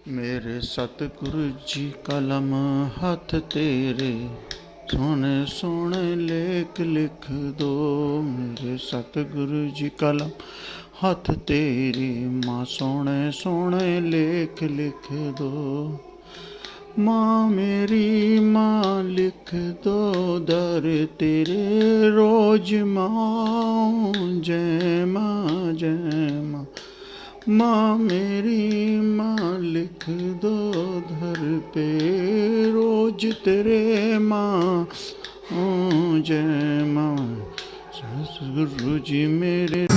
मेरे सतगुरु जी कलम हथ तेरे, सोने सोने लेख लिख दो। मेरे सतगुरु जी कलम हथ तेरी, माँ सोने सोने लेख लिख दो। माँ मेरी माँ लिख दो दर तेरे रोज माँ, जय माँ जय माँ। माँ मेरी माँ लिख दो धर पे रोज तेरे माँ, जय माँ। सतगुरु जी मेरे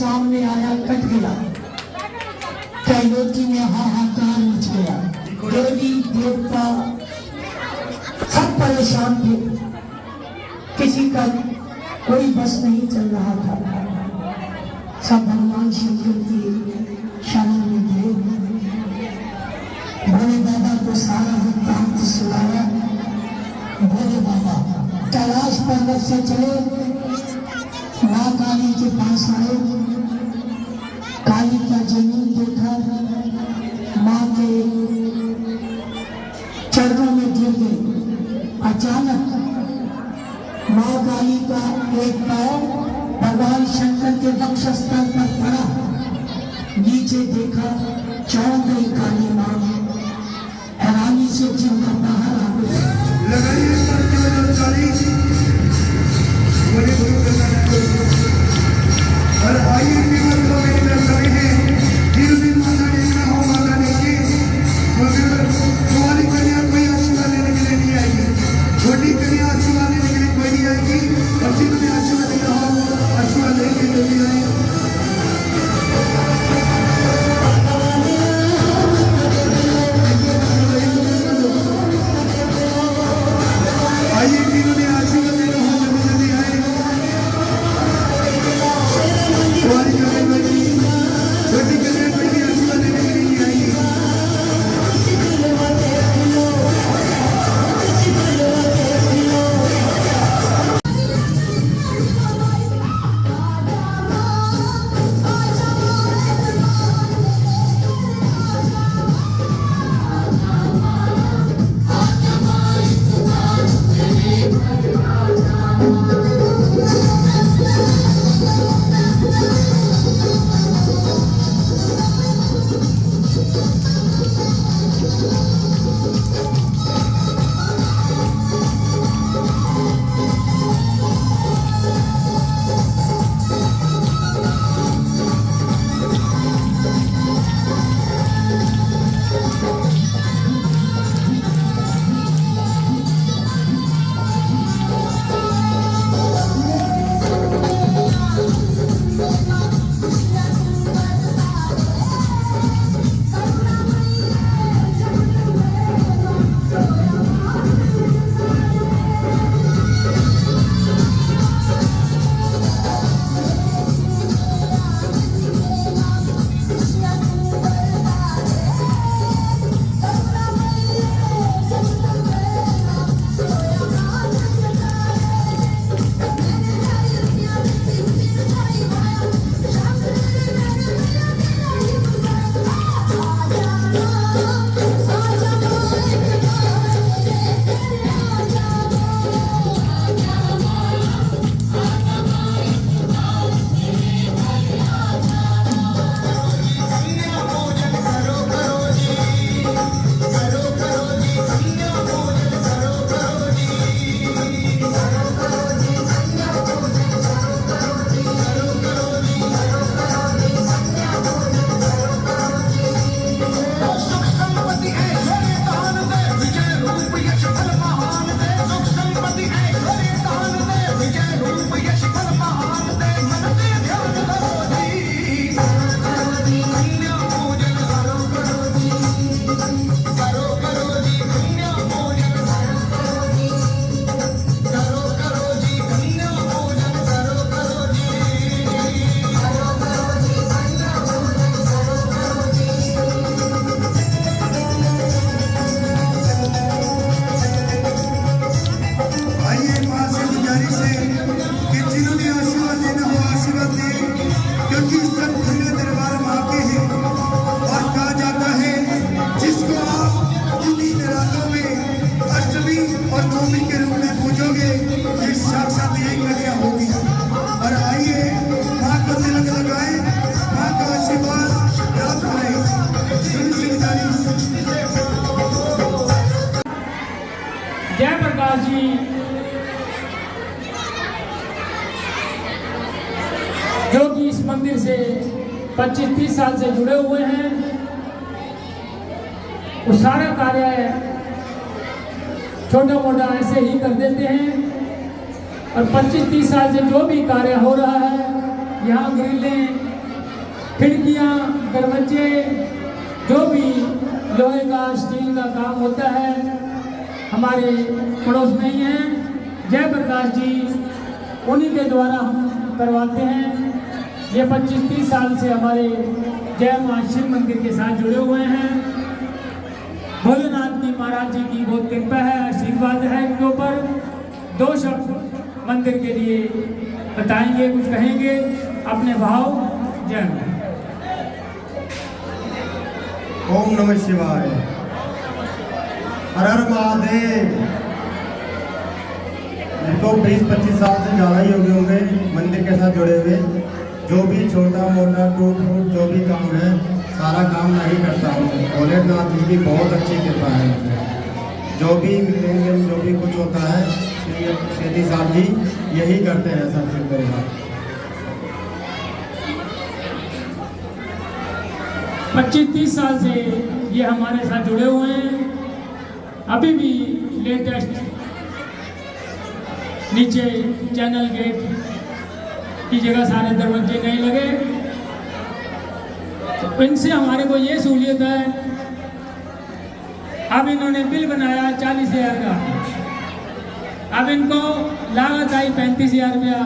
सामने आया, कट गया। त्रैलोकी में हाहाकार मच गया। देवी देवता सब परेशान थे, किसी का कोई बस नहीं चल रहा था। सब भगवान शंकर की शरण में थे। भोले बाबा को सारा वृत्तांत सुनाया। भोले बाबा कैलाश पर्वत से चले, माँ काली के पास आए। काली का जमीन देखा, माँ के चरणों में गिर गए। अचानक माँ काली का एक पैर भगवान शंकर के वक्षस्थल पर पड़ा। नीचे देखा, चौंक गई काली माँ, हैरानी से चिंता बाहर आ गई। और आइए केवल तो मेरे दर्शन है, दिल में माता देखना हो, माता देखे तो फिर तुम्हारी कन्या कोई आशीर्वाद लेने के लिए नहीं आएगी। छोटी कन्या आशीर्वाद लेने के लिए कोई नहीं आएगी। और जिन्होंने आशीर्वाद देना हो, आशीर्वाद लेके जल्दी आए। आइए जिन्होंने आशीर्वाद देना हो, जल्दी जल्दी आए। तुम्हारी कन्या छोटी कन्या कोई भी आशीर्वाद लेने के लिए नहीं आएगी। जयप्रकाश जी जो कि इस मंदिर से 25-30 साल से जुड़े हुए हैं, वो सारा कार्य छोटा मोटा ऐसे ही कर देते हैं। और 25-30 साल से जो भी कार्य हो रहा है, यहाँ ग्रिलें खिड़कियाँ, दरवाजे, जो भी लोहे का स्टील का काम होता है हमारे पड़ोस में ही हैं। जयप्रकाश जी उन्हीं के द्वारा हम करवाते हैं। ये 25-30 साल से हमारे जय मां शिव मंदिर के साथ जुड़े हुए हैं। भोलेनाथ की महाराज जी की बहुत कृपा है, आशीर्वाद है इनके ऊपर। 2 शब्द मंदिर के लिए बताएंगे, कुछ कहेंगे अपने भाव। जय मां। ओम नमः शिवाय, हर हर महादेव। मेरे को 20-25 साल से ज़्यादा ही हो गए होंगे मंदिर के साथ जुड़े हुए। जो भी छोटा मोटा टूट फूट जो भी काम है सारा काम मैं ही करता हूँ। भोलेनाथ जी की बहुत अच्छी कृपा है। जो भी मिलेंगे, जो भी कुछ होता है सेठी साहब जी यही करते हैं सब कुछ मेरे साथ। 25-30 साल से ये हमारे साथ जुड़े हुए हैं। अभी भी लेटेस्ट नीचे चैनल गेट की जगह सारे दरवाजे नहीं लगे, तो इनसे हमारे को ये सहूलियत है। अब इन्होंने बिल बनाया 40,000 का, अब इनको लागत आई 35,000 रुपया,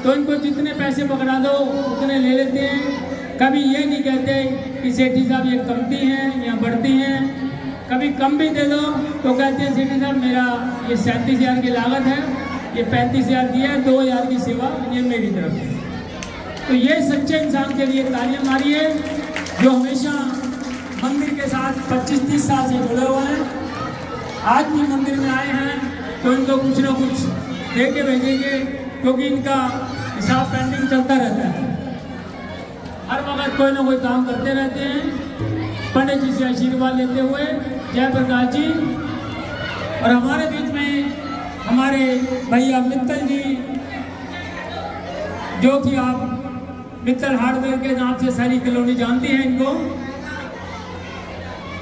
तो इनको जितने पैसे पकड़ा दो उतने ले लेते हैं। कभी ये नहीं कहते कि सेठी साहब ये कमती हैं या बढ़ती हैं। कभी कम भी दे दो तो कहते हैं सेठी साहब मेरा ये 37,000 की लागत है, ये 35,000 दिया है, 2,000 की सेवा ये मेरी तरफ से। तो ये सच्चे इंसान के लिए तालियां मारिए जो हमेशा मंदिर के साथ 25-30 साल से जुड़े हुए हैं। आज भी मंदिर में आए हैं तो इनको कुछ ना कुछ दे के भेजेंगे, क्योंकि इनका हिसाब पेंडिंग चलता रहता है। हर वक्त कोई ना कोई काम करते रहते हैं। पंडित जी से आशीर्वाद लेते हुए जयप्रकाश जी, और हमारे बीच में हमारे भैया मित्तल जी, जो कि आप मित्तल हार्डवेयर के नाम से सारी कॉलोनी जानती हैं इनको।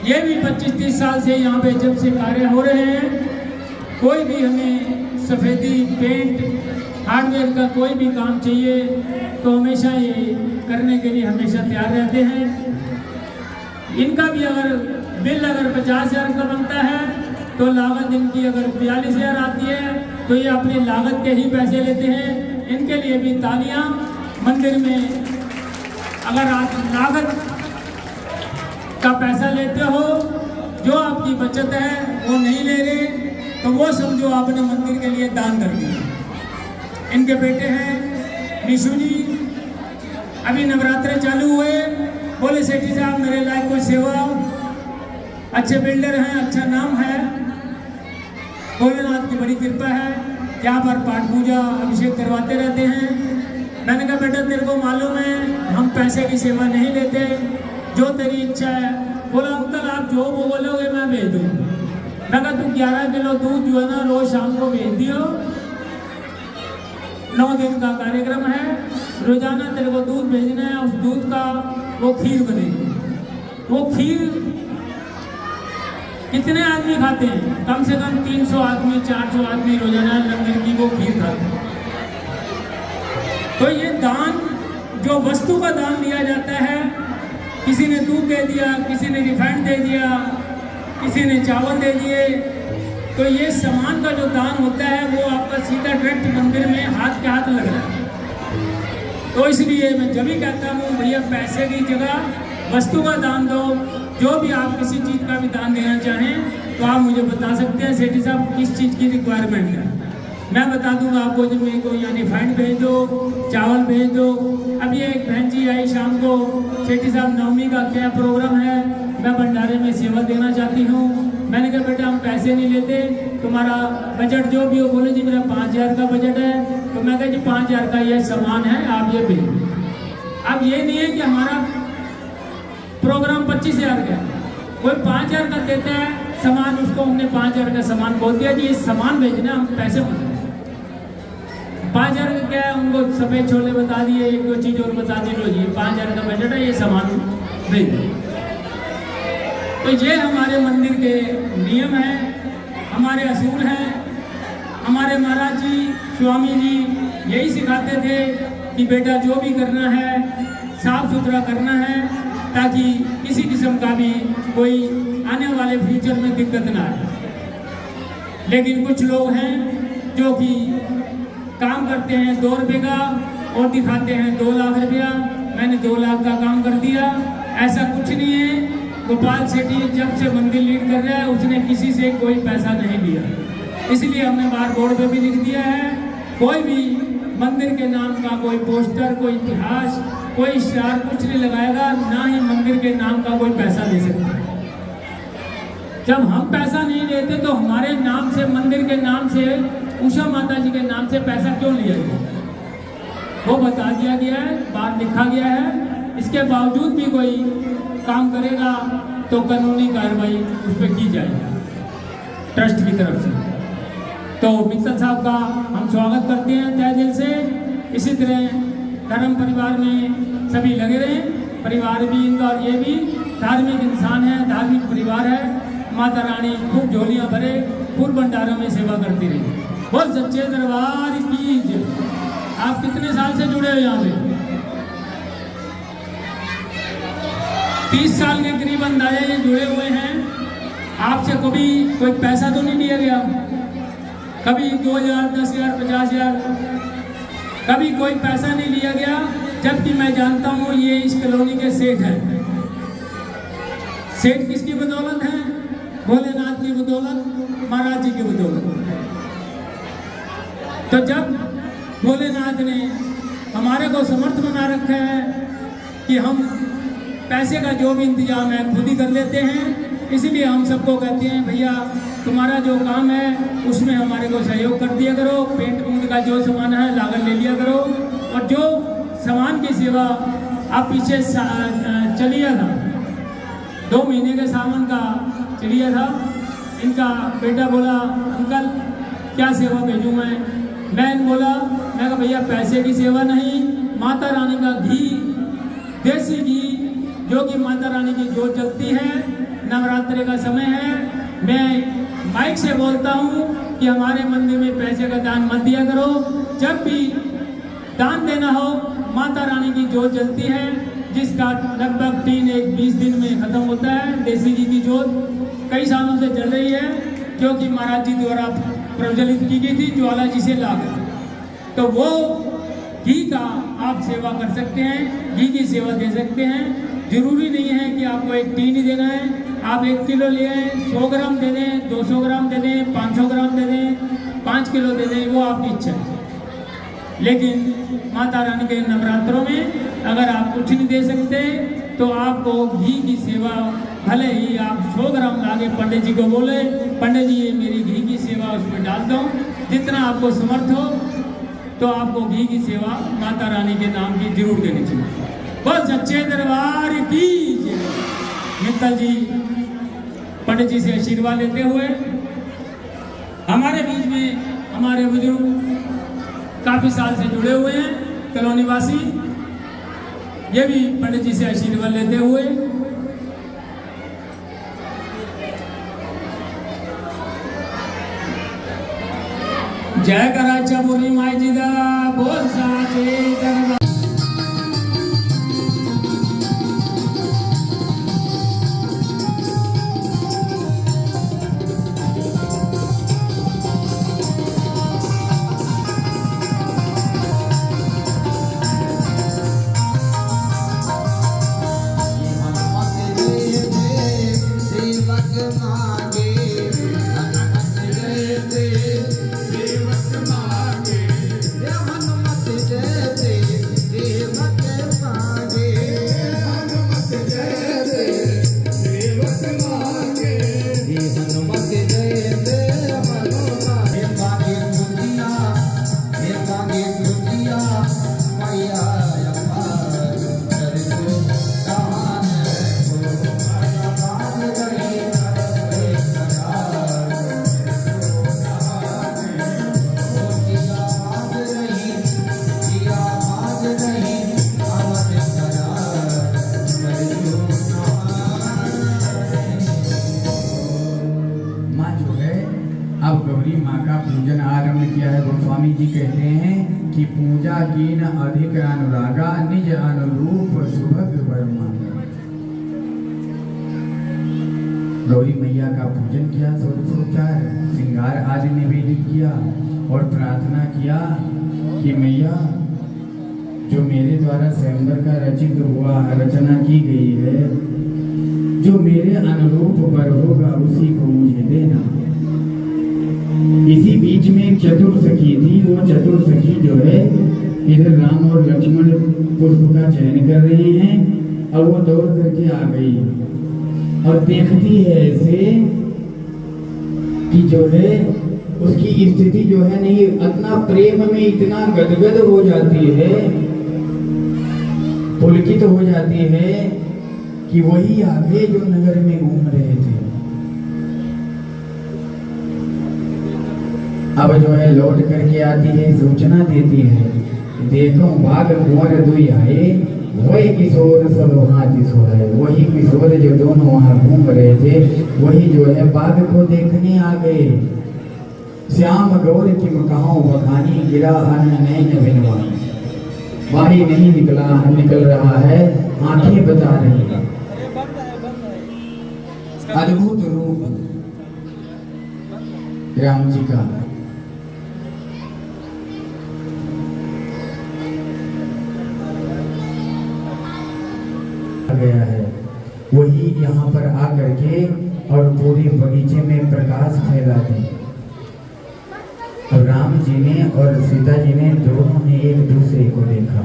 ये भी 25-30 साल से यहाँ पे जब से कार्य हो रहे हैं। कोई भी हमें सफ़ेदी, पेंट, हार्डवेयर का कोई भी काम चाहिए तो हमेशा ये करने के लिए हमेशा तैयार रहते हैं। इनका भी अगर बिल अगर 50,000 का बनता है तो लागत इनकी अगर 42,000 आती है तो ये अपनी लागत के ही पैसे लेते हैं। इनके लिए भी तालियां। मंदिर में अगर आप लागत का पैसा लेते हो, जो आपकी बचत है वो नहीं ले रहे, तो वो समझो आपने मंदिर के लिए दान कर दिया। इनके बेटे हैं निशु जी, अभी नवरात्रे चालू हुए, बोले सेठी साहब मेरे लायक कोई सेवा, अच्छे बिल्डर हैं, अच्छा नाम है, भोलेनाथ की बड़ी कृपा है, यहाँ पर पाठ पूजा अभिषेक करवाते रहते हैं। मैंने कहा बेटा तेरे को मालूम है हम पैसे की सेवा नहीं लेते, जो तेरी इच्छा है। बोला अंकल आप जो वो बोलोगे मैं भेज दूँ। मैं कहा तू 11 किलो दूध जो है ना रोज शाम को भेज दियो, 9 दिन का कार्यक्रम है, रोजाना तेरे को दूध भेजना है। उस दूध का वो खीर बनेगी। वो खीर कितने आदमी खाते हैं? कम से कम 300 आदमी, 400 आदमी रोजाना लंगर की वो खीर खाते हैं। तो ये दान, जो वस्तु का दान दिया जाता है, किसी ने दूध दे दिया, किसी ने रिफाइंड दे दिया, किसी ने चावल दे दिए, तो ये सामान का जो दान होता है वो आपका सीधा डायरेक्ट मंदिर में हाथ के हाथ लग रहा है। तो इसलिए मैं जब भी कहता हूँ भैया पैसे की जगह वस्तु का दान दो। जो भी आप किसी चीज़ का भी दान देना चाहें तो आप मुझे बता सकते हैं सेठी साहब किस चीज़ की रिक्वायरमेंट है, मैं बता दूंगा आपको। जब मेरे को यानी रिफाइंड भेज दो, चावल भेज दो। अभी एक बहन जी आई शाम को, सेठी साहब नवमी का क्या प्रोग्राम है, मैं भंडारे में सेवा देना चाहती हूँ। मैंने कहा बेटा हम पैसे नहीं लेते, तुम्हारा बजट जो भी हो। बोले जी मेरा 5,000 का बजट है। तो मैं कहा जी 5,000 का ये सामान है, आप ये भेज। अब ये नहीं है कि हमारा प्रोग्राम 25,000 का है, कोई 5,000 का देता है सामान, उसको हमने 5,000 का सामान बोल दिया जी ये सामान भेजना, हम पैसे मांगे। 5,000 का क्या है, उनको सफ़ेद छोले बता दिए, एक दो चीज़ और बता दी, लो जी 5,000 का बजट है, ये सामान भेज दो। तो ये हमारे मंदिर के नियम हैं, हमारे असूल हैं। हमारे महाराज जी, स्वामी जी यही सिखाते थे कि बेटा जो भी करना है साफ सुथरा करना है ताकि किसी किस्म का भी कोई आने वाले फ्यूचर में दिक्कत ना आए। लेकिन कुछ लोग हैं जो कि काम करते हैं 2 रुपये का और दिखाते हैं 2 लाख रुपया, मैंने 2 लाख का काम कर दिया। ऐसा कुछ नहीं है। गोपाल सेठी जब से मंदिर लीड कर रहा है उसने किसी से कोई पैसा नहीं लिया, इसलिए हमने बाहर बोर्ड पे भी लिख दिया है, कोई भी मंदिर के नाम का कोई पोस्टर, कोई इतिहास, कोई स्टार कुछ नहीं लगाएगा, ना ही मंदिर के नाम का कोई पैसा ले सकता। जब हम पैसा नहीं लेते तो हमारे नाम से, मंदिर के नाम से, उषा माता जी के नाम से पैसा क्यों लिया गया, वो बता दिया गया है, बात लिखा गया है। इसके बावजूद भी कोई काम करेगा तो कानूनी कार्रवाई उस पर की जाएगी ट्रस्ट की तरफ से। तो मित्तल साहब का हम स्वागत करते हैं तहे दिल से। इसी तरह धर्म परिवार में सभी लगे रहें, परिवार भी इनका और ये भी धार्मिक इंसान है, धार्मिक परिवार है। माता रानी खूब झोलियां भरे, खूब भंडारों में सेवा करती रही। बोल सच्चे दरबार की जय। आप कितने साल से जुड़े हो यहाँ पे? 30 साल के करीब अंदाजा ये जुड़े हुए हैं। आपसे कभी कोई पैसा तो नहीं लिया गया? कभी 2000, 10,000, 50,000, कभी कोई पैसा नहीं लिया गया। जबकि मैं जानता हूँ ये इस कॉलोनी के सेठ हैं। सेठ किसकी बदौलत है? भोलेनाथ की बदौलत, महाराज जी की बदौलत। तो जब भोलेनाथ ने हमारे को समर्थ बना रखा है कि हम पैसे का जो भी इंतजाम है खुद ही कर लेते हैं, इसीलिए हम सबको कहते हैं भैया तुम्हारा जो काम है उसमें हमारे को सहयोग कर दिया करो। पेंट पूंट का जो सामान है लागत ले लिया करो, और जो सामान की सेवा आप पीछे चलिया था, 2 महीने के सामान का चलिया था। इनका बेटा बोला अंकल क्या सेवा भेजूँ मैं बोला, मैं कहा भैया पैसे की सेवा नहीं, माता रानी का घी, देसी घी, जो कि माता रानी की जोत जलती है, नवरात्रि का समय है। मैं माइक से बोलता हूँ कि हमारे मंदिर में पैसे का दान मत दिया करो। जब भी दान देना हो, माता रानी की जोत जलती है, जिसका लगभग 20 दिन में खत्म होता है। देसी घी की जोत कई सालों से जल रही है, जो कि महाराज जी द्वारा प्रज्वलित की गई थी ज्वाला जी से लाकर। तो वो घी का आप सेवा कर सकते हैं, घी की सेवा दे सकते हैं। जरूरी नहीं है कि आपको 1 टीन ही देना है, आप 1 किलो ले आए, 100 ग्राम दे दें, 200 ग्राम दे दें, 500 ग्राम दे दें, 5 किलो दे दें, वो आपकी इच्छा है। लेकिन माता रानी के नवरात्रों में अगर आप कुछ नहीं दे सकते तो आपको घी की सेवा, भले ही आप 100 ग्राम लाके पंडित जी को बोले, पंडित जी ये मेरी घी की सेवा उसमें डाल दो, जितना आपको समर्थ हो, तो आपको घी की सेवा माता रानी के नाम की जरूर देनी चाहिए। बस सच्चे दरबार की जय। मित्तल जी पंडित जी से आशीर्वाद लेते हुए, हमारे बीच में हमारे बुजुर्ग काफी साल से जुड़े हुए हैं, कॉलोनी वासी, ये भी पंडित जी से आशीर्वाद लेते हुए जय कराचा बोली माई जी दा बोल साचे दरबार। हनुमत जय का पूजन आरंभ किया है। गोस्वामी जी कहते हैं कि पूजा कीन अधिक अनुरागा निज अनुरूप सुभग वर्मा। गौरी मैया का पूजन किया, षोडशोपचार श्रृंगार आदि निवेदित किया और प्रार्थना किया कि मैया जो मेरे द्वारा स्वयंवर का रचित हुआ रचना की गई है, जो मेरे अनुरूप वर होगा उसी को मुझे देना। इसी बीच में एक चतुर्सखी थी। वो चतुर्सखी जो है इधर राम और लक्ष्मण पुष्प का चयन कर रहे हैं और वो दौड़ करके आ गई और देखती है ऐसे कि जो है उसकी स्थिति जो है नहीं, इतना प्रेम में इतना गदगद हो जाती है, पुलकित हो जाती है कि वही आगे जो नगर में घूम रहे थे। अब जो है लौट करके आती है, सूचना देती है, देखो बाघ कुंवर दुई आए, वही किशोर सब हाथी सो है। वही किशोर जो दोनों वहां घूम रहे थे, वही जो है बाघ को देखने आ गए। श्याम गौर की कहां बखानी, गिरा अन्न नैन बिनवाई। बाही नहीं निकल रहा है, आंखें बता रही है। अद्भुत रूप राम जी का। गया है वही यहाँ पर आकर के और पूरे बगीचे में प्रकाश फैला दी। और राम जी ने और सीता जी ने दोनों ने एक दूसरे को देखा।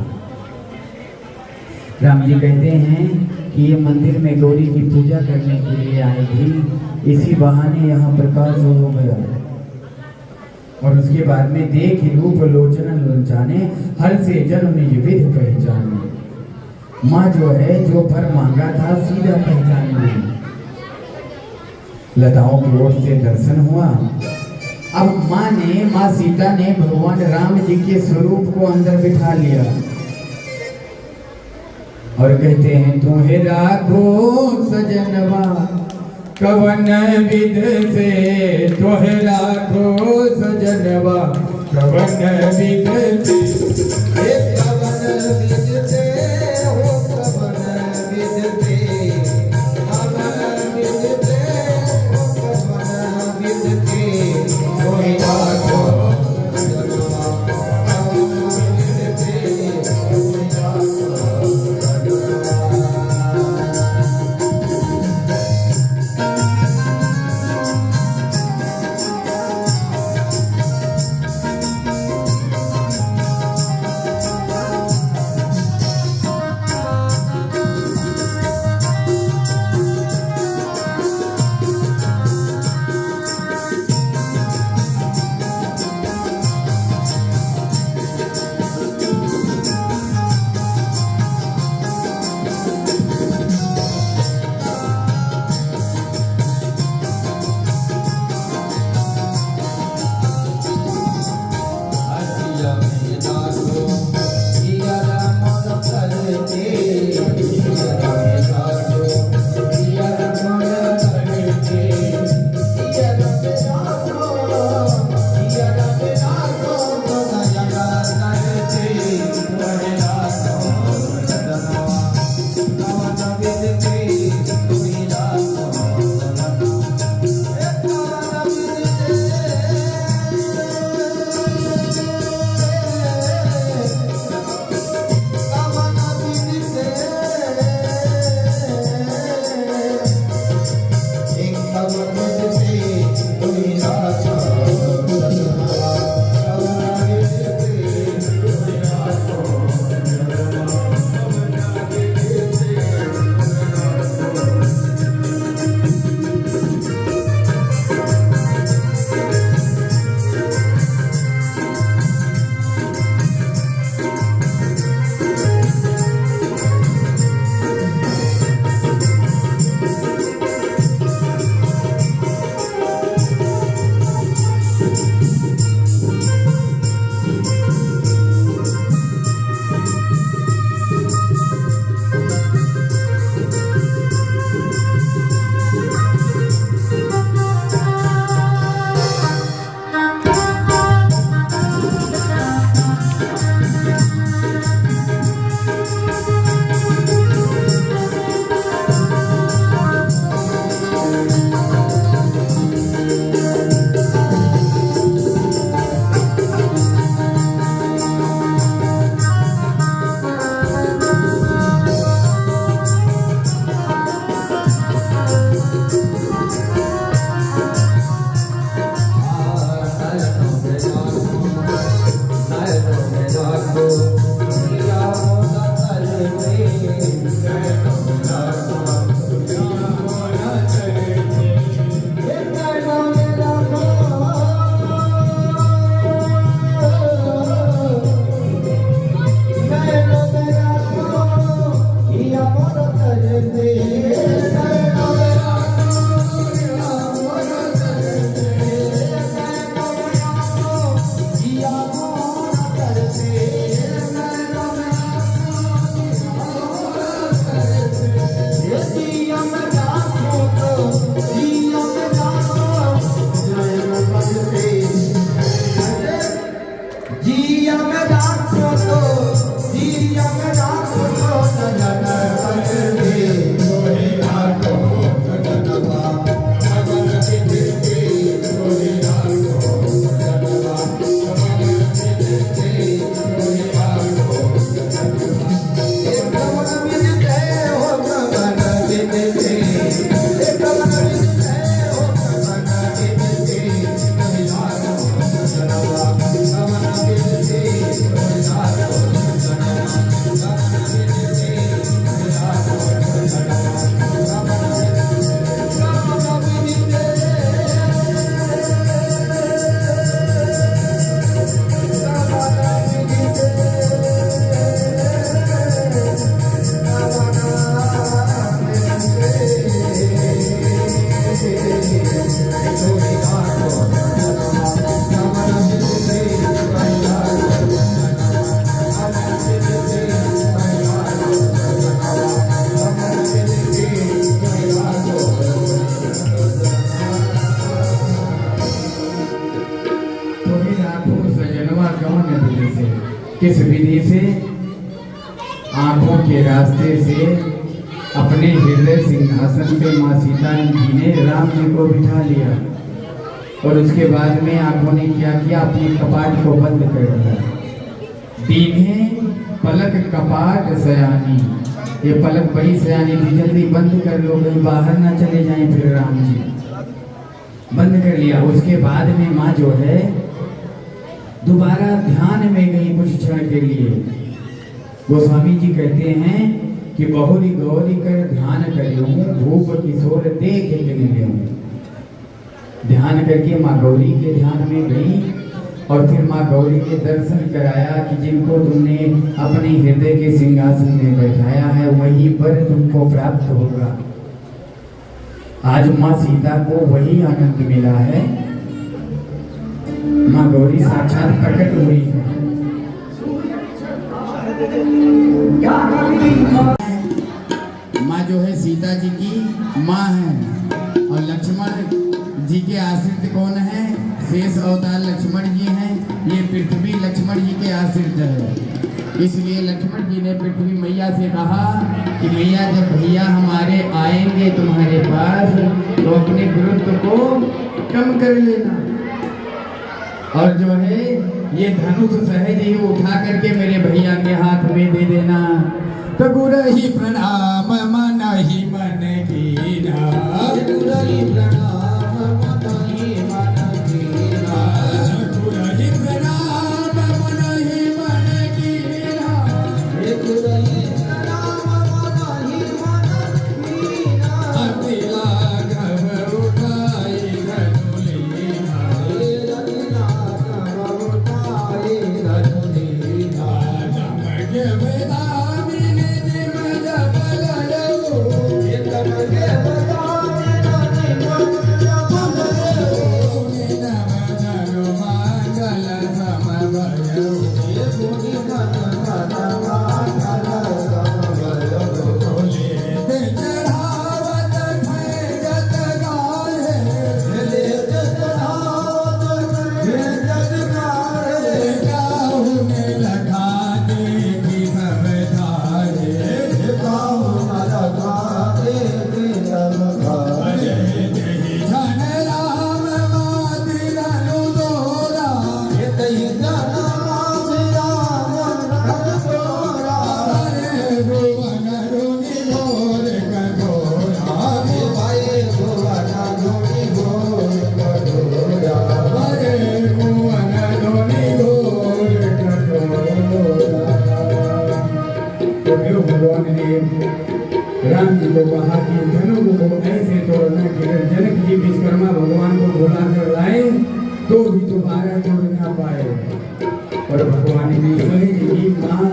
राम जी कहते हैं कि ये मंदिर में गौरी की पूजा करने के लिए आई थी, इसी बहाने यहाँ प्रकाश हो गया। और उसके बाद में देख रूप लोचन लोचाने, हर से जन निज विध पहचाने। माँ जो है जो पर मांगा था सीधा पहचान ली। लताओं की ओर से दर्शन हुआ। अब माँ सीता ने भगवान राम जी के स्वरूप को अंदर बिठा लिया और कहते हैं तुम्हें राखो सजनवा कवन विध से, तुम्हें राखो सजनवा कवन विध से, कवन विध से से आंखों के रास्ते से अपने हृदय सिंहासन पे माँ सीता जी ने राम जी को बिठा लिया और उसके बाद में आंखों ने क्या किया, अपने कपाट को बंद कर दिया। दीने पलक कपाट सयानी, ये पलक बड़ी सयानी थी, जल्दी बंद कर लो, कहीं बाहर ना चले जाएं फिर राम जी। बंद कर लिया। उसके बाद में माँ जो है दोबारा ध्यान में गई कुछ क्षण के लिए। गोस्वामी जी कहते हैं कि बहुरी गौरी कर ध्यान करूं, भूप किशोर देख के ध्यान करके माँ गौरी के ध्यान में गई और फिर माँ गौरी के दर्शन कराया कि जिनको तुमने अपने हृदय के सिंहासन में बैठाया है वहीं पर तुमको प्राप्त होगा। आज माँ सीता को वही आनंद मिला है। माँ गौरी साक्षात प्रकट हुई है। माँ जो है सीता जी की माँ है और लक्ष्मण जी के आश्रित कौन है? शेष अवतार लक्ष्मण जी हैं। ये पृथ्वी लक्ष्मण जी के आश्रित है। इसलिए लक्ष्मण जी ने पृथ्वी मैया से कहा कि मैया जब भैया हमारे आएंगे तुम्हारे पास तो अपने गुरुत्व को कम कर लेना और जो है ये धनुष सहज ही उठा करके मेरे भैया के हाथ में दे देना। तो गुरु ही प्रणाम मन ही मन कीना, गुरु ही प्रणाम मन ही मन कीना, गुरु ही प्रणाम मन ही मन कीना, गुरु ही प्रणाम मन ही मन कीना, अति लाघव उठाई धनुलीना, अति लाघव उठाई धनुलीना, नमके वेदामिनी जिम जबल लो, नमके वेदामिनी जिम जबल लो, नमो मंगल समभयो, मुनि मन मंगल समभयो, ले चढ़ावत है जत गाले, ले चढ़ावत है जत गाले, काहू में लगा दे की सब धारे, काहू में लगा दे की सब धारे, धन राम माति धनु दोरा, धन राम धनु दोरा, हरे भुवन रुनि घोर कठोरा, भाई भुवन रुनि घोर कठोरा, हरे भुवन रुनि घोर कठोरा। तो जो भगवान ने राम जी को कहा कि धनुष को ऐसे तोड़ना कि अगर जनक जी विश्वकर्मा भगवान को बुला कर लाए तो भी दोबारा तोड़ ना पाए। और भगवान ने सहज ही माँ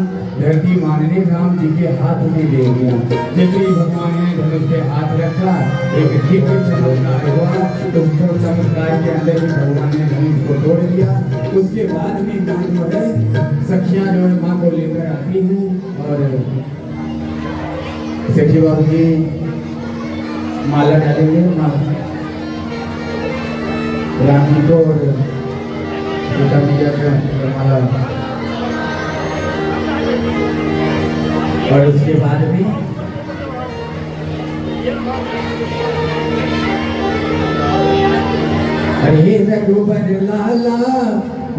धरती मानने राम जी के हाथ में दे दिया। जैसे ही भगवान ने धनुष पे हाथ रखा एक दिव्य चमत्कार हुआ। तो चमत्कार के अंदर ही भगवान ने धनुष को तोड़ दिया। उसके बाद में माँ जो है सखियाँ जो है माँ को लेकर आती हैं और सखी बाबू जी माला डालेंगे राम जी को और सीता मैया का माला। और उसके बाद में अरे रघुबर लाला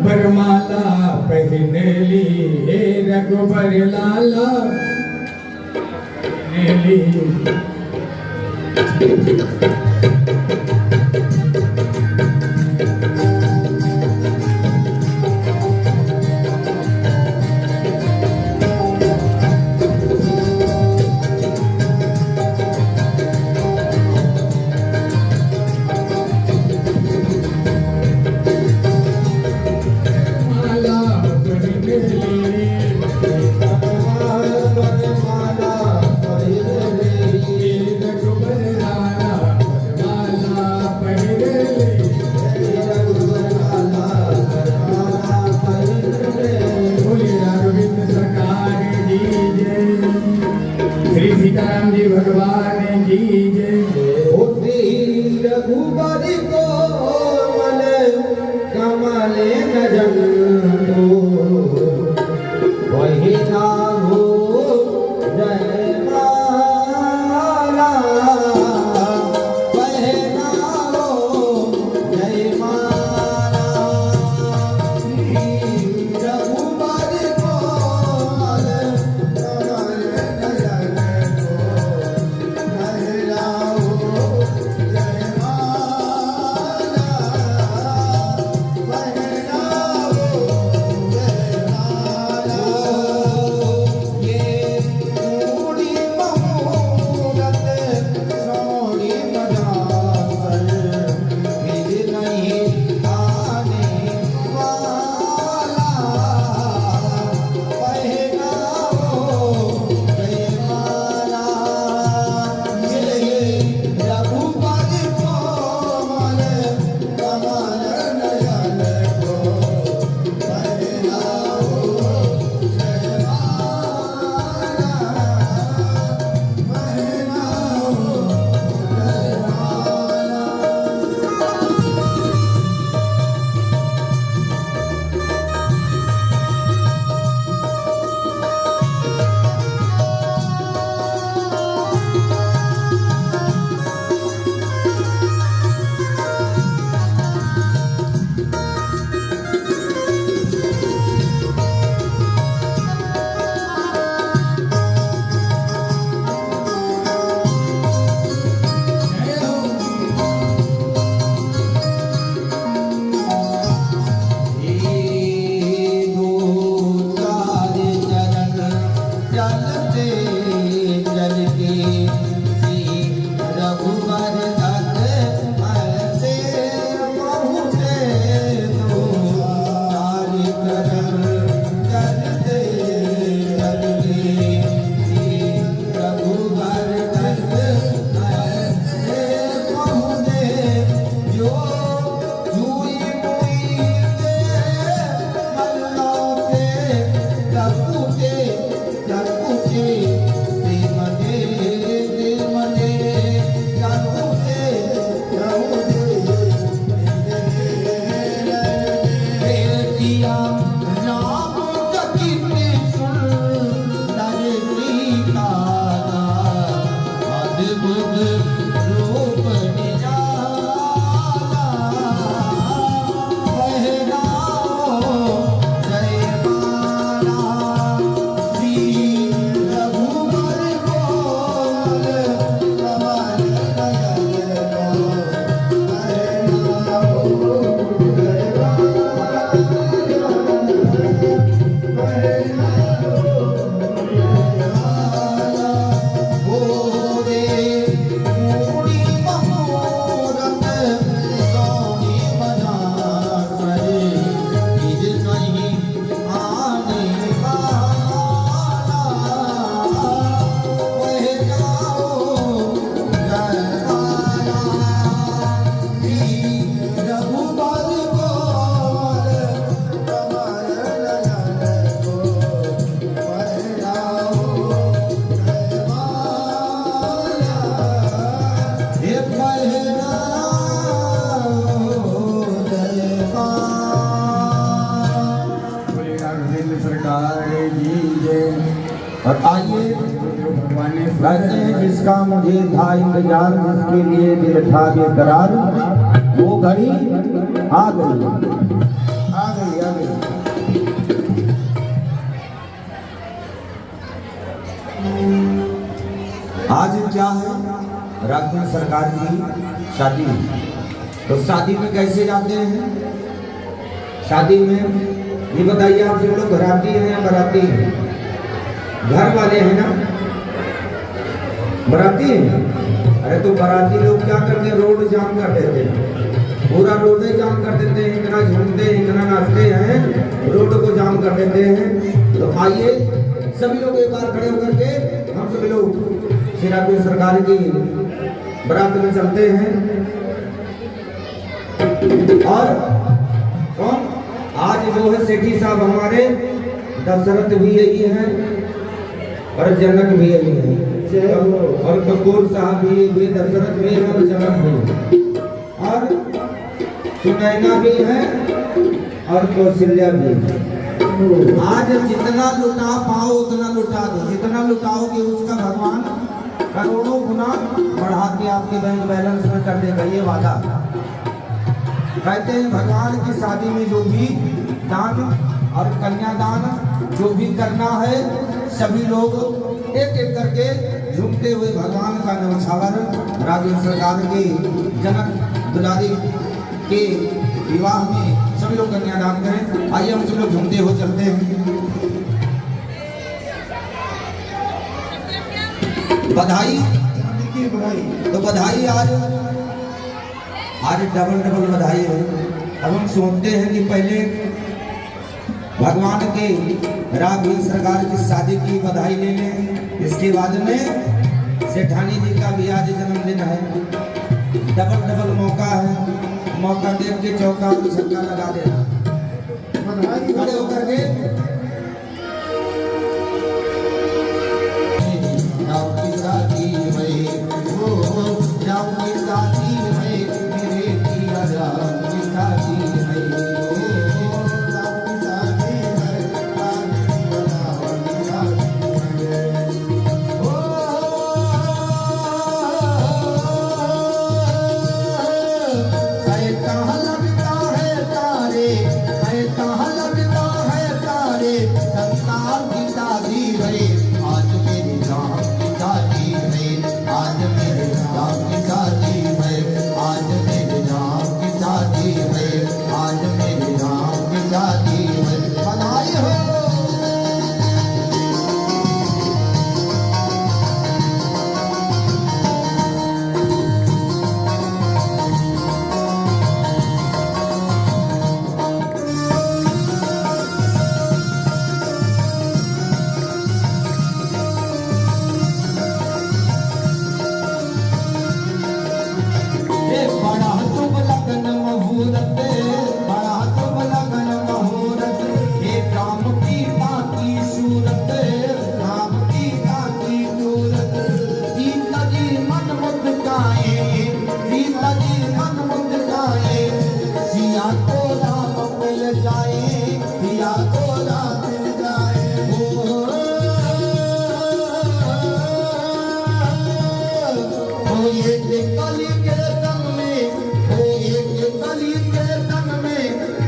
बरमाला पहन ली, हे रघुबर लाला पहन ली। सीताराम जी भगवान की जय। रघुबर को कमल नजन को वही अद्भुत रूप निराला पहनाओ जयमाला श्री रघुवर बोल कमल नयन को पहनाओ और आइए कहते हैं जिसका मुझे था इंतजार जिसके लिए दिल था बेकरार वो घड़ी आ गई आ गई आ गई। आज क्या है राज्य सरकार की शादी। तो शादी में कैसे जाते हैं? शादी में ये बताइए आप सब लोग घराती हैं या बराती हैं? घर वाले हैं ना, बराती हैं। अरे तो बराती लोग क्या करते हैं? रोड जाम कर देते हैं, पूरा रोड जाम कर देते हैं, इतना झूमते हैं, इतना नाचते हैं, रोड को जाम कर देते हैं। तो आइए सभी लोग एक बार खड़े होकर के हम सभी लोग श्री सरकार की बरात में चलते हैं। और कौन आज जो है सेठी साहब हमारे दशरथ भी यही है और जनक भी यही है और कपूर साहब भी दशरथ भी है और जनक भी है और सुनैना भी है और कौशल्या भी है। आज जितना लुटा पाओ उतना लुटा दो, जितना लुटाओगे उसका भगवान करोड़ों गुना बढ़ा के आपके बैंक बैलेंस में कर देगा, ये वादा। कहते हैं भगवान की शादी में जो भी दान और कन्यादान जो भी करना है सभी लोग एक एक करके झूमते हुए भगवान का नमस्कार राज्य सरकार के जनक दुलारी के विवाह में सभी लोग कन्यादान करें। आइए हम सब लोग झूमते हुए चलते हैं। बधाई तो बधाई आज डबल बधाई है। अब हम सोचते हैं कि पहले भगवान के राघवी सरकार की शादी की बधाई ले लें, इसके बाद में सेठानी जी का भी आज जन्मदिन है। डबल मौका है, मौका देख के चौका छक्का लगा देना। खड़े होकर के एक कली के संग में हो एक कली के संग में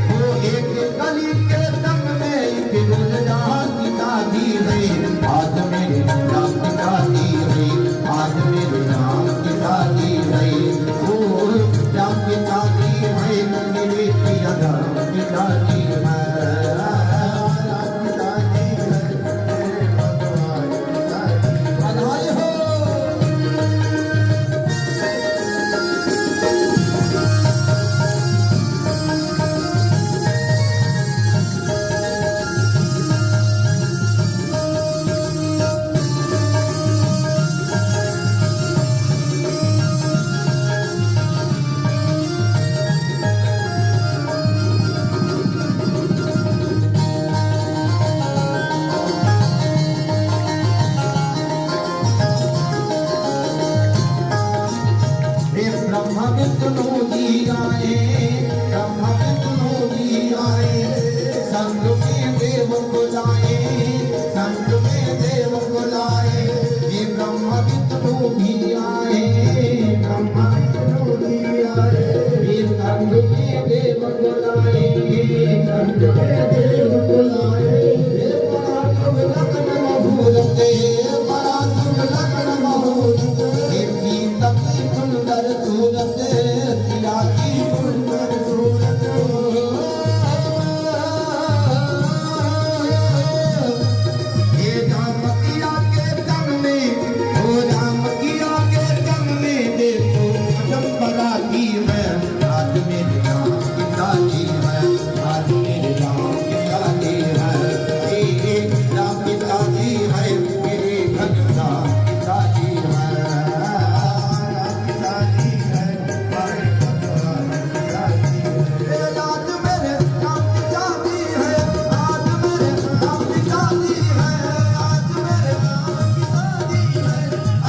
हो एक कली के संग में फिरोज जहां की शादी है आज मेरे नाम की शादी है आज मेरे नाम की शादी है ओ नाम की शादी है मेरे पिया नाम की शादी है बधाई हो ब्रह्मा विष्णु जी आए ब्रह्मा विष्णु जी आए संग में देव बुलाए संग में देव बुलाए ये ब्रह्मा विष्णु भी आए ब्रह्मा विष्णु जी आए ये संग में देव बुलाए संग में देव बुलाए ये बड़ा शुभ लगन मुहूर्त बड़ा शुभ लगन मुहूर्त ये गीत की सुंदर सूरत सिया की सुंदर सूरत ये राम किया के संग में हो राम किया के संग में देखो कदम बड़ा की है आज मेरे राम की शादी है आज मेरे राम की शादी है ये राम की शादी है मेरे भगवान की शादी है आज मेरे राम की शादी है आज मेरे राम की शादी है आज मेरे राम की शादी है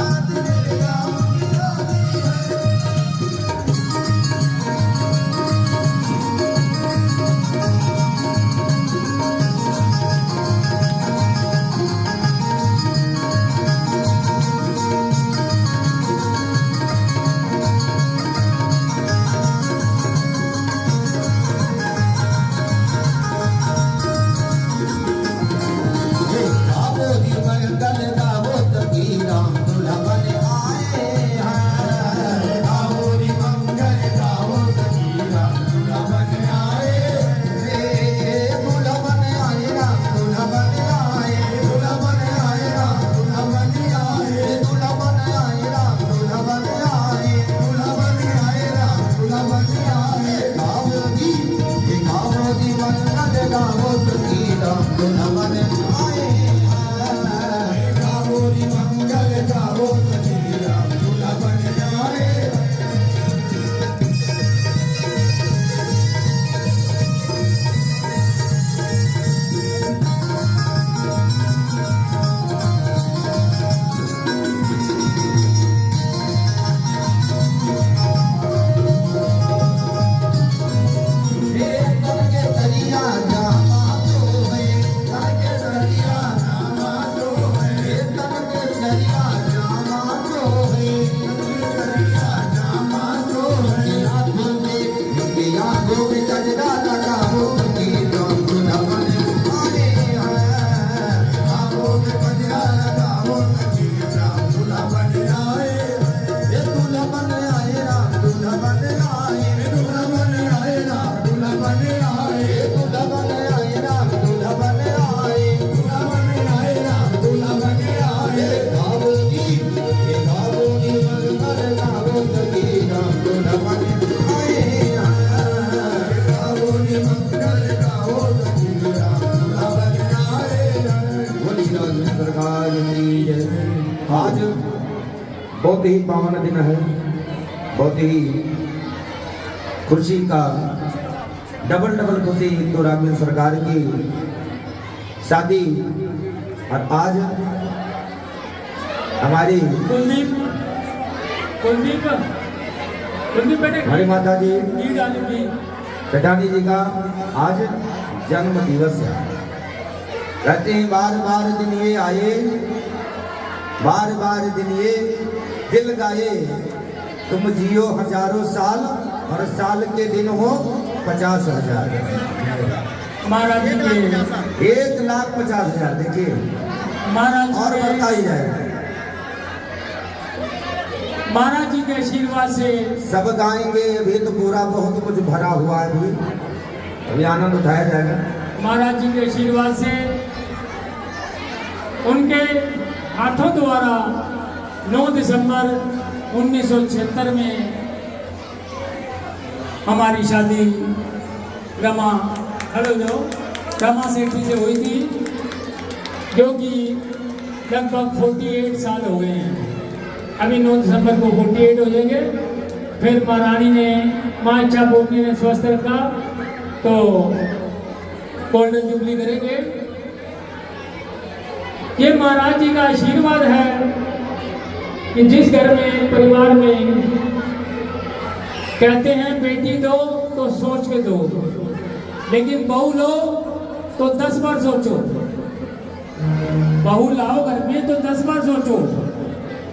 आज मेरे राम की शादी है गावो जी मंगल गावो सखी राम दुल्हन आए हैं गावो जी मंगल गावो सखी राम दुल्हन आए दुल्हन आए राम दुल्हन आए दुल्हन आए राम दुल्हन आए दुल्हन आए राम दुल्हन आए दुल्हन आए राम दुल्हन आए गावो जी मंगल गावो सखी राम दुल्हन आए गावो जी मंगल गावो सखी राम दुल्हन आए करके दरिया जामा तो है करके दरिया जामा तो है करके दरिया जामा तो है दरिया जामा तो है आंखों में गजरा लगा हो सखी राम दुल्हन आए हैं आंखों में गजरा लगा हो सखी राम दुल्हन आए ये दुल्हन आए राम दुल्हन आए दुल्हन आए राम दुल्हन आए दुल्हन आए राम दुल्हन आए दुल्हन आए राम दुल्हन आए गावो जी मंगल गावो सखी राम दुल्हन आए गावो जी मंगल गावो सखी राम दुल्हन आए बोली राज सरकार की जय। आज बहुत ही पावन दिन है बहुत ही खुशी का डबल खुशी तो राघवेंद्र सरकार की शादी और आज हमारी कुलदीप बेटे हमारी माता जी जी डाली जी कटानी जी का आज जन्म दिवस है। कहते हैं बार बार दिन ये आए, बार बार दिन ये दिल गाए, तुम जियो हजारों साल और साल के दिन हो 50,000। महाराज जी के 1,50,000 देखिए महाराज और बढ़ता ही जाएगा। महाराज जी के आशीर्वाद से सब गाएंगे, अभी तो पूरा बहुत कुछ भरा हुआ है, अभी आनंद उठाया जाएगा। महाराज जी के आशीर्वाद से उनके हाथों द्वारा 9 दिसंबर 1976 में हमारी शादी रमा सेठी से हुई थी, जो कि लगभग 48 साल हो गए हैं। अभी 9 दिसंबर को 48 हो जाएंगे। फिर महारानी ने, माँ इच्छा पूर्णी ने स्वस्थ रखा तो गोल्डन जुबली करेंगे। ये महाराज जी का आशीर्वाद है कि जिस घर में, परिवार में कहते हैं बेटी दो तो सोच के दो, लेकिन बहू लो तो 10 बार सोचो। बहू लाओ घर में तो 10 बार सोचो,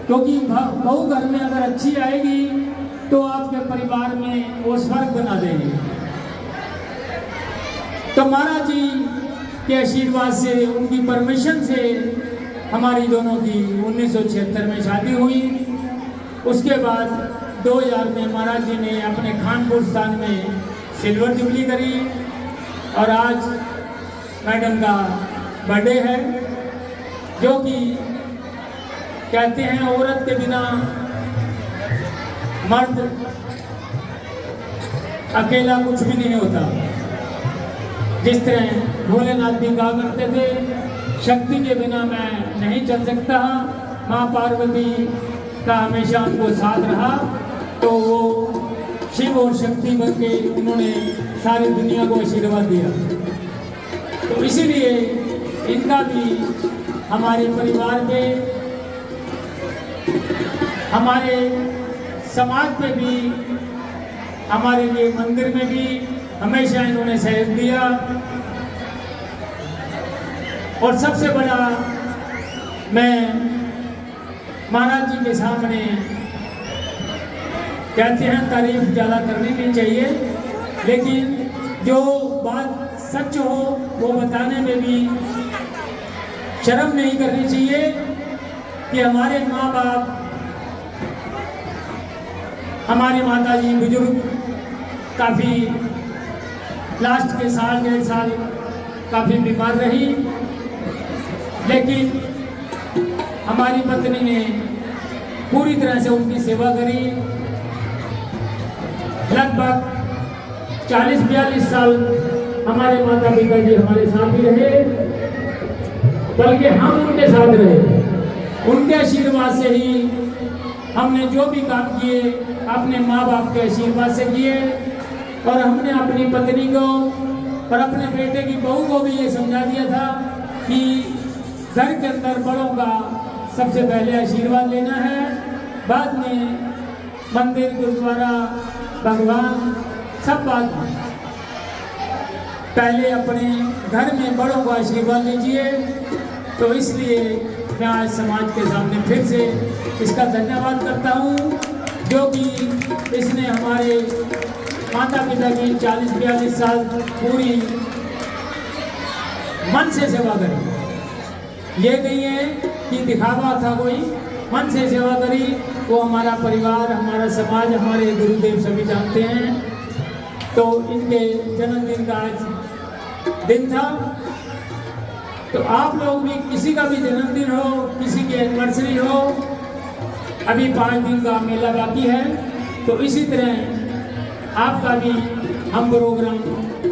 क्योंकि बहू घर में अगर अच्छी आएगी तो आपके परिवार में वो स्वर्ग बना देगी। तो महाराज जी के आशीर्वाद से, उनकी परमिशन से हमारी दोनों की 1976 में शादी हुई। उसके बाद 2000 में महाराज जी ने अपने खानपुर स्थान में सिल्वर जुबली करी और आज मैडम का बर्थडे है, जो कि कहते हैं औरत के बिना मर्द अकेला कुछ भी नहीं होता। जिस तरह भोलेनाथ भी कहा करते थे, शक्ति के बिना मैं नहीं चल सकता। माँ पार्वती का हमेशा उनको साथ रहा, तो वो शिव और शक्ति बन के उन्होंने सारी दुनिया को आशीर्वाद दिया। तो इसीलिए इनका भी हमारे परिवार पे, हमारे समाज पे भी, हमारे लिए मंदिर में भी हमेशा इन्होंने सहयोग दिया। और सबसे बड़ा, मैं महाराज जी के सामने, कहते हैं तारीफ ज़्यादा करनी नहीं चाहिए, लेकिन जो बात सच हो वो बताने में भी शर्म नहीं करनी चाहिए कि हमारे माँ बाप, हमारी माता जी बुजुर्ग काफ़ी लास्ट के साल 1.5 साल काफ़ी बीमार रही, लेकिन हमारी पत्नी ने पूरी तरह से उनकी सेवा करी। लगभग 40-42 साल हमारे माता पिता जी हमारे साथ ही रहे, बल्कि हम उनके साथ रहे। उनके आशीर्वाद से ही हमने जो भी काम किए अपने माँ बाप के आशीर्वाद से किए। और हमने अपनी पत्नी को और अपने बेटे की बहू को भी ये समझा दिया था कि घर के अंदर बड़ों का सबसे पहले आशीर्वाद लेना है, बाद में मंदिर, गुरुद्वारा, भगवान, सब बात में। पहले अपने घर में बड़ों का आशीर्वाद लीजिए। तो इसलिए मैं आज समाज के सामने फिर से इसका धन्यवाद करता हूँ, जो कि इसने हमारे माता पिता की 40-42 साल पूरी मन से सेवा करी। ये नहीं है कि दिखावा था कोई, मन से सेवा करी। वो हमारा परिवार, हमारा समाज, हमारे गुरुदेव सभी जानते हैं। तो इनके जन्मदिन का आज दिन था। तो आप लोग भी, किसी का भी जन्मदिन हो, किसी की एनिवर्सरी हो, अभी 5 दिन का मेला बाकी है, तो इसी तरह आपका भी हम प्रोग्राम,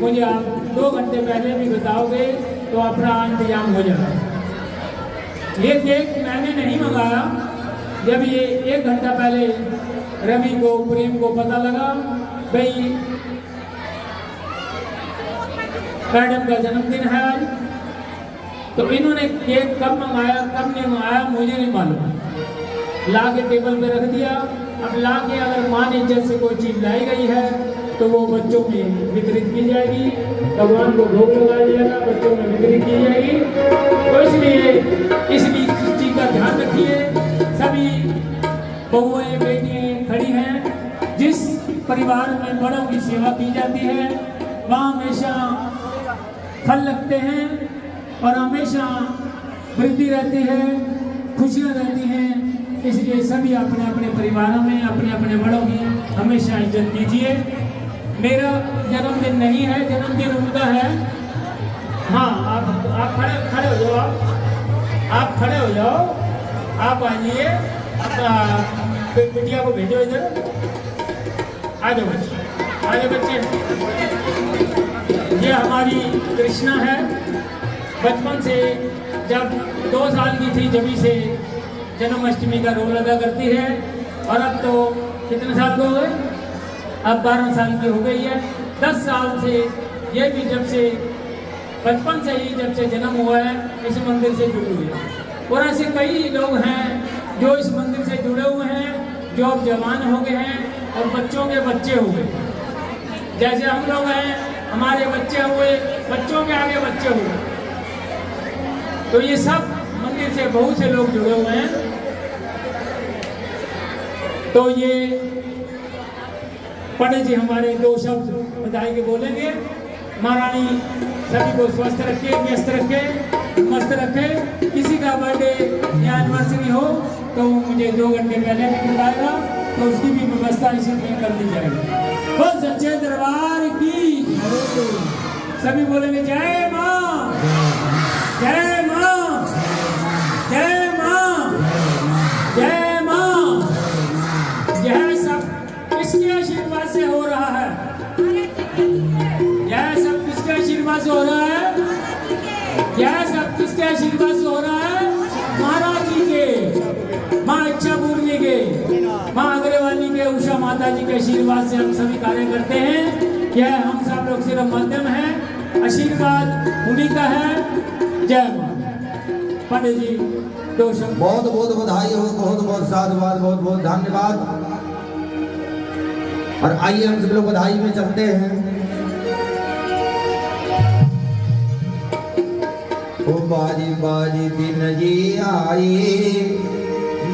मुझे आप 2 घंटे पहले भी बताओगे तो अपना इंतजाम हो जाएगा। ये केक मैंने नहीं मंगाया। जब ये 1 घंटा पहले रवि को, प्रेम को पता लगा भाई मैडम का जन्मदिन है आज, तो इन्होंने केक कब मंगाया कब नहीं मंगाया मुझे नहीं मालूम। ला के टेबल पे रख दिया। अब ला के अगर माँ ने इज्जत से कोई चीज़ लाई गई है तो वो बच्चों में वितरित की जाएगी, भगवान को भोग लगाया जाएगा, बच्चों में वितरित की जाएगी। तो इसलिए इस चीज़ का ध्यान रखिए। सभी बहुएं बेटियां खड़ी हैं। जिस परिवार में बड़ों की सेवा की जाती है वहाँ हमेशा फल लगते हैं और हमेशा वृद्धि रहती है, खुशियाँ रहती हैं। इसलिए सभी अपने अपने परिवारों में अपने अपने बड़ों की हमेशा इज्जत कीजिए। मेरा जन्मदिन नहीं है, जन्मदिन उनका है। हाँ, आप खड़े हो जाओ, आप खड़े हो जाओ, आप आइए, बिटिया को भेजो इधर। आ जाओ बच्चे। ये हमारी कृष्णा है। बचपन से जब 2 साल की थी जभी से जन्माष्टमी का रोल अदा करती है और अब तो कितने साल के हो गए? अब 12 साल की हो गई है। 10 साल से ये भी जब से बचपन से ही जब से जन्म हुआ है इस मंदिर से जुड़ी हुई है। और ऐसे कई लोग हैं जो इस मंदिर से जुड़े हुए हैं, जो अब जवान हो गए हैं और बच्चों के बच्चे हुए। जैसे हम लोग हैं, हमारे बच्चे हुए, बच्चों के आगे बच्चे हुए। तो ये सब मंदिर से बहुत से लोग जुड़े हुए हैं। तो ये पंडित जी हमारे 2 शब्द बधाई के बोलेंगे। महारानी सभी को स्वस्थ रखे, व्यस्त रखे, मस्त रखे। किसी का बर्थडे या एनिवर्सरी हो तो मुझे 2 घंटे पहले भी बताएगा, तो उसकी भी व्यवस्था इसी में कर दी जाएगी। बोल सच्चे दरबार की। सभी बोलेंगे जय माँ, जय माँ, जय माँ, जय माँ। यह सब किसके आशीर्वाद से हो रहा है? यह सब किसके आशीर्वाद से हो रहा है? यह सब किसके आशीर्वाद से हो रहा है? महाराज जी के, माँ इच्छापूर्णी के, माँ अग्रवाली के, उषा माता जी के आशीर्वाद से हम सभी कार्य करते हैं। यह हम सब लोग सिर्फ माध्यम है, आशीर्वाद उन्हीं का है। जय माँ। पंडित जी 2 शब्द। बहुत बहुत बधाई हो, बहुत बहुत साधुवाद, बहुत बहुत धन्यवाद। और आइए हम सब लोग बधाई में चलते हैं। ओ बारी बारी दिन ये आए,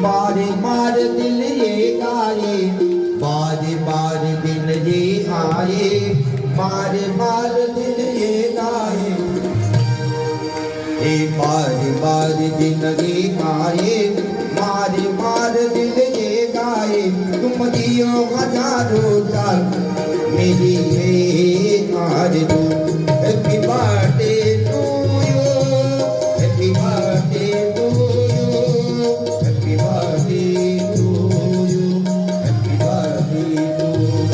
बारी बार दिल ये गाए, बारी बार दिन ये आए, बारी बार दिल ये गाए। बारी बारी दिन ये गाए, बारी बार दिल ये गाए। तुम जियो हजारों साल मेरी है आरज़ू। Happy birthday to you, happy birthday to you, happy birthday to you, happy birthday to you.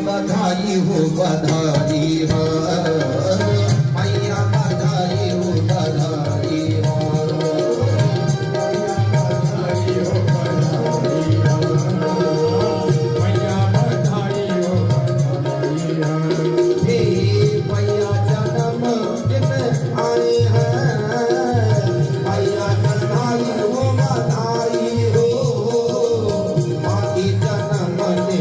बधाई हो, बधाई हो मैया, बधाई हो, बधाई हो मैया, बधाई हो, बधाई हो। हे मैया जन्मदिन आए हैं, मैया बधाई हो, बधाई हो, माँ की जन्मदिन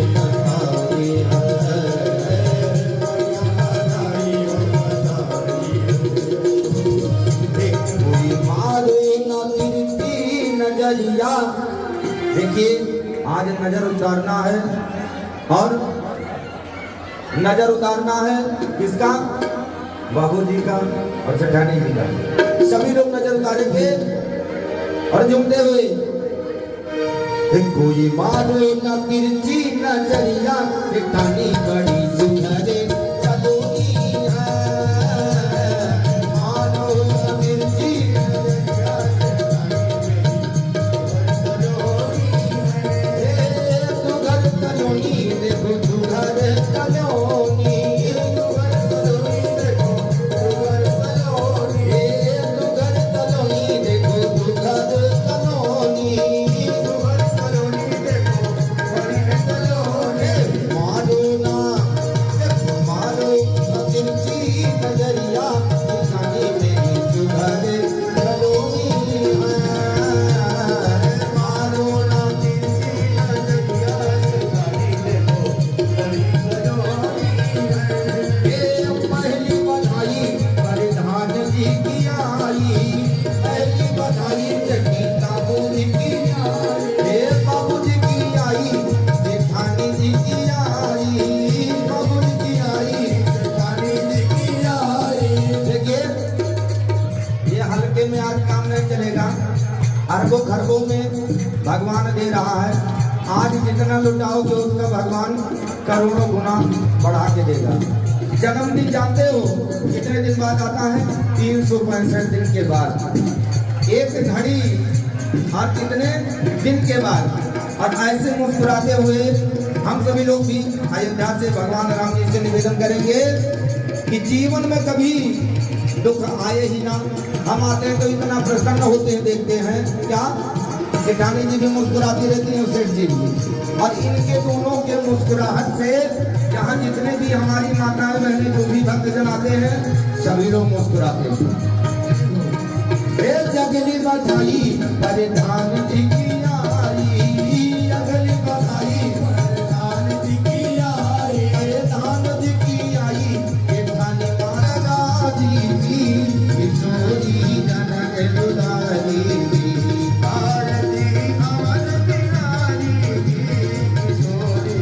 नजरिया। देखिए आज नजर उतारना है, और नजर उतारना है किसका? बाबूजी का और सेठानी जी का। सभी लोग नजर उतारेंगे और झूमते हुए कोई मारो न तिरछी नजरिया, सेठानी बड़ी सुनहरे चलोगी है। खरबों खरबों में भगवान दे रहा है। आज जितना लुटाओगे उसका भगवान करोड़ों गुना बढ़ा के देगा। जन्मदिन जानते हो कितने दिन बाद आता है? 365 दिन के बाद, एक घड़ी और कितने दिन के बाद। और ऐसे मुस्कुराते हुए हम सभी लोग भी अयोध्या से भगवान राम जी से निवेदन करेंगे कि जीवन में कभी दुख आए ही ना। हम आते हैं तो इतना प्रसन्न होते हैं, देखते हैं क्या सेठानी जी भी मुस्कुराती रहती हैं, सेठ जी भी। और इनके दोनों के मुस्कुराहट से यहाँ जितने भी हमारी माताएं बहनें जो भी भक्तजन आते हैं सभी लोग मुस्कुराते हैं। जगली बधाई परिधान जी की आई, अगली बधाई परिधान जी की आई, धान जी की आई, ये धान मारा जी की किशोरी जनक दुलारी की, आरती अमर बिहारी की किशोरी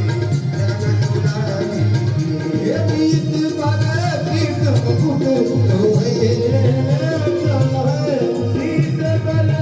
जनक दुलारी की, ये गीत बने गीत फुट होए, गीत बने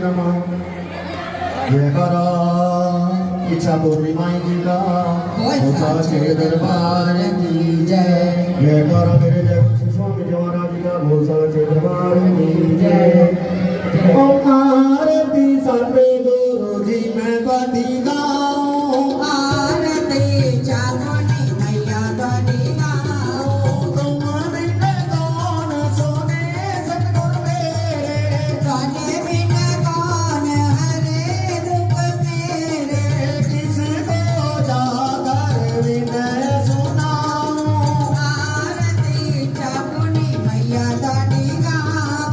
नमः। जयकारा इच्छा पूर्णी माई जी का बोल साचे दरबार की जय। जयकारा मेरे जय श्री स्वामी जी महाराज जी का बोल साचे दरबार की जय। ओम आरती सर्वे गुरु जी मैं बड़ी गाऊं आरती चामुंडी मैया बड़ी गाऊं। तुम बिन कौन सोने सतगुरु मेरे गाने बिन कौन हरे दुख मेरे। किसको जाकर विनय सुनाऊं आरती चामुंडी मैया बड़ी गाऊं।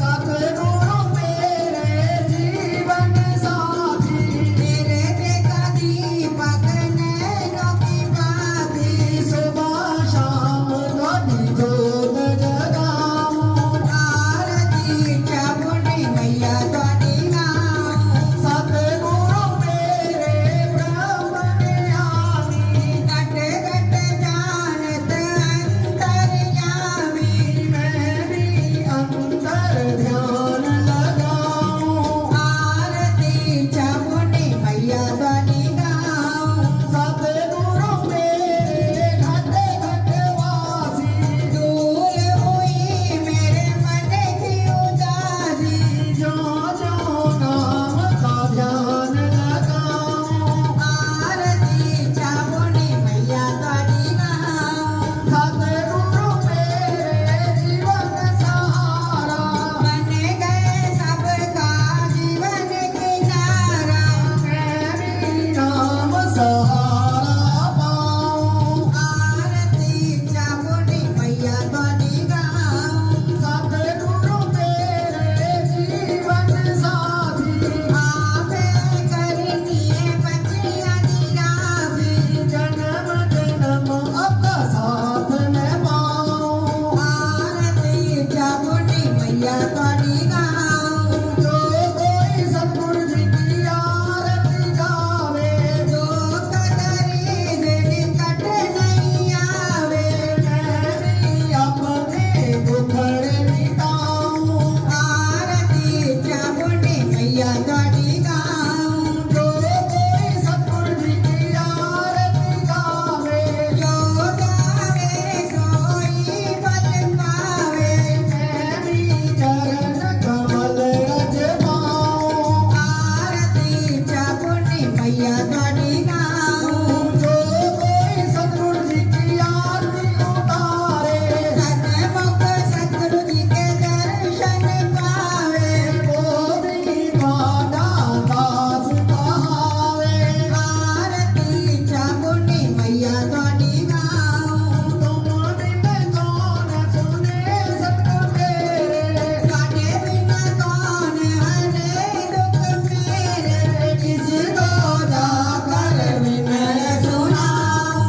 सतगुरु मेरे जीवन साथी तेरे देखा दीपक नैनों की बाती। सुबह शाम कभी जोत जगाऊं आरती चामुंडी मैया बड़ी गाऊं। सतगुरु मेरे ब्रह्म ज्ञानी घट घट जानत अंतर्यामी। मैं भी अंतर ध्यान लगाऊं आरती चामुंडी मैया बड़ी गाऊं। सतगुरु मेरे घट घट वासी दूर हुई मेरे मन की उदासी। जो जो नाम का ध्यान लगाऊं आरती चामुंडी मैया बड़ी गाऊं। सतगुरु मेरे जीवन सहारा बन गए सबका जीवन किनारा। मैं भी नाम सहारा पाऊं आरती चामुंडी मैया बड़ी गाऊं। सतगुरु मेरे जीवन साथी आपे करनी बचिया निरावी। जन्म जन्म आपका साथ मैं पाऊं आरती चामुंडी मैया बड़ी गाऊं। जो कोई सतगुरु जी की आरती गावे जो कदरी दिन कट नहीं आवे। मैं भी अपने दुखड़े मिटाऊं आरती चामुंडी मैया बड़ी गाऊं। जो कोई सतगुरु जी की आरती गावे जो गावे सोई बल पावे। मैं भी चरण कमल रज पाऊं आरती चामुंडी मैया बड़ी गाऊं। जो कोई सतगुरु जी की आरती उतारे सतमुख सतगुरु जी के दर्शन पावे। वो भी बाजा दास कहावे आरती चामुंडी मैया बड़ी गाऊं। तुम बिन कौन सुने सतगुरु मेरे गाने बिना कौन हरे दुख मेरे। किसको जाकर विनय सुनाऊं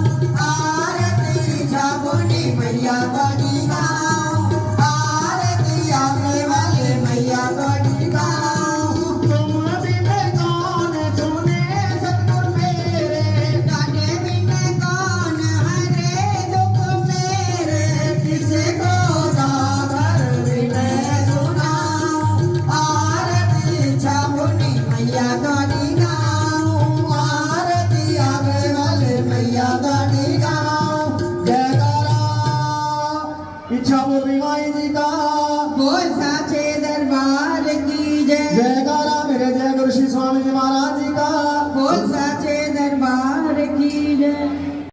आरती चामुंडी मैया बड़ी गाऊं। आरती आने वाले मैया बड़ी गाऊं। तुम बिन कौन सुने सतगुरु मेरे गाने बिना कौन हरे दुख मेरे। किसको जाकर विनय सुनाऊं आरती चामुंडी मैया बड़ी गाऊं। आरती आगे वाले मैया गाड़ी गाओ जयकारा इच्छा पूर्णी माई जी का बोल साचे दरबार की जय। जयकारा मेरे जय गुरु श्री स्वामी जी महाराज जी का बोल साचे